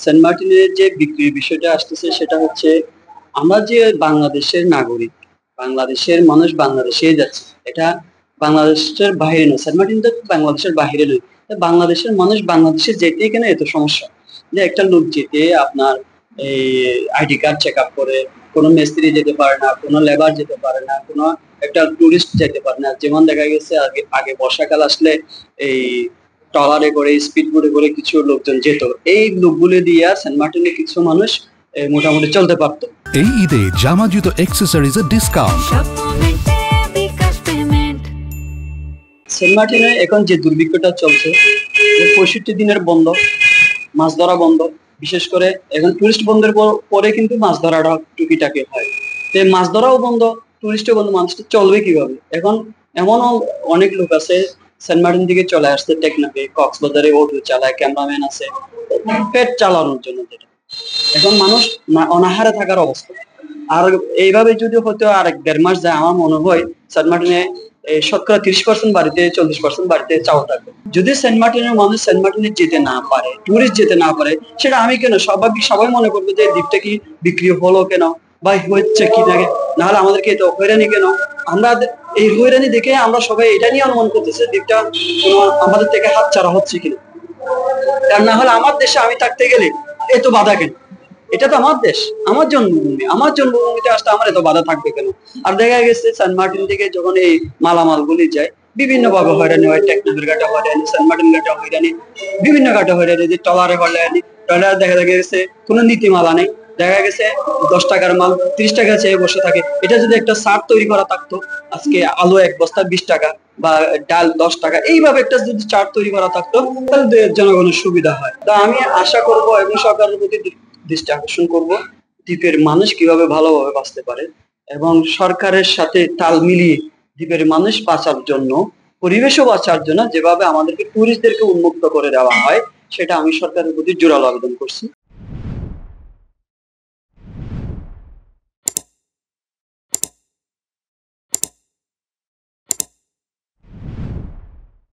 Saint মার্টিনের যে বিক্রির বিষয়টা আসতেছে সেটা হচ্ছে আমরা যে বাংলাদেশের নাগরিক, বাংলাদেশের মানুষ বাংলাদেশে যাচ্ছে। এটা বাংলাদেশের বাইরে নয়, সেন্ট মার্টিন তো বাংলাদেশের বাইরে নয়। তা বাংলাদেশের মানুষ বাংলাদেশে যেতেই কেন এত সমস্যা? যে একটা লোক যেতে আপনার এই আইডি কার্ড চেক আপ করে, কোনো মিস্ত্রি যেতে পারে না, কোনো লেবার যেতে পারে না, কোনো একটা টুরিস্ট যেতে পারে না। যেমন দেখা গেছে আগে আগে বর্ষাকাল আসলে এই ট্রলারে করে স্পিড বোটে করে কিছু লোকজন যেত। এই লোকগুলো দিয়ে সেন্ট মার্টিনে কিছু মানুষ মোটামুটি চলতে পারতো। এই ঈদে জামা জুতো অ্যাক্সেসরিজের ডিসকাউন্ট। সেন্ট মার্টিনে এখন যে দুর্ভিক্ষটা চলছে, 65 দিনের বন্ধ, মাছ ধরা বন্ধ। বিশেষ করে এখন টুরিস্ট বন্ধের পরে কিন্তু মাছ ধরাটা টুকিটাকি হয়। তো এই মাছ ধরাও বন্ধ, টুরিস্টও বন্ধ, মানুষটা চলবে কিভাবে? এখন এমনও অনেক লোক আছে সেন্ট মার্টিন দিকে চলে আসছে, টেকনাফে কক্সবাজারে অটো চালায়, ক্যামেরাম্যান আছে পেট চালানোর জন্য। যেটা এখন মানুষ অনাহারে থাকার অবস্থা। আর এইভাবে যদি হয়তো আর 1-1.5 মাস যায়, আমার মনে হয় সেন্ট মার্টিনে শতকরা 30% বাড়িতে, 40% বাড়িতে চাউল থাকবে। যদি সেন্ট মার্টিনের মানুষ সেন্ট মার্টিনে যেতে না পারে, টুরিস্ট যেতে না পারে, সেটা আমি কেন স্বাভাবিক সবাই মনে করবে যে দ্বীপটা কি বিক্রি হলো কেন বা হচ্ছে কি না, নাহলে আমাদেরকে এত হয়রানি কেন? আমরা এই হয়রানি দেখে আমরা সবাই এটা নিয়ে অনুমান করতেছি দ্বীপটা কোনো আমাদের থেকে হাত ছাড়া হচ্ছে কিনা। আর না হলে আমার দেশে আমি থাকতে গেলে এত বাধা কেন? এটা তো আমার দেশ, আমার জন্মভূমি, আমার জন্মভূমিতে আসতে আমার এত বাধা থাকবে কেন? আর দেখা গেছে সেন্ট মার্টিন থেকে যখন এই মালামাল গুলি যায়, বিভিন্ন ভাবে হয়রানি হয়। টেকনাফের ঘাটে হয়রানি, সেন্ট মার্টিন ঘাটে হয়রানি, বিভিন্ন ঘাটে হয়রানি, যে ট্রলারে হয়রানি। ট্রলারে দেখা গেছে কোনো নীতিমালা নেই, দেখা গেছে 10 টাকার মাল 30 টাকা চেয়ে বসে থাকে। এটা যদি একটা সার তৈরি করা থাকতো, আজকে আলু এক বস্তা 20 টাকা বা ডাল 10 টাকা, এইভাবে একটা যদি চার্ট তৈরি করা থাকতো, তাহলে জনগণের সুবিধা হয়। তা আমি আশা করব এবং সরকারের প্রতি দৃষ্টি আকর্ষণ করব, দ্বীপের মানুষ কিভাবে ভালোভাবে বাঁচতে পারে এবং সরকারের সাথে তাল মিলিয়ে দ্বীপের মানুষ বাঁচার জন্য, পরিবেশও বাঁচার জন্য যেভাবে আমাদেরকে টুরিস্টদেরকে উন্মুক্ত করে দেওয়া হয়, সেটা আমি সরকারের প্রতি জোরালো আবেদন করছি।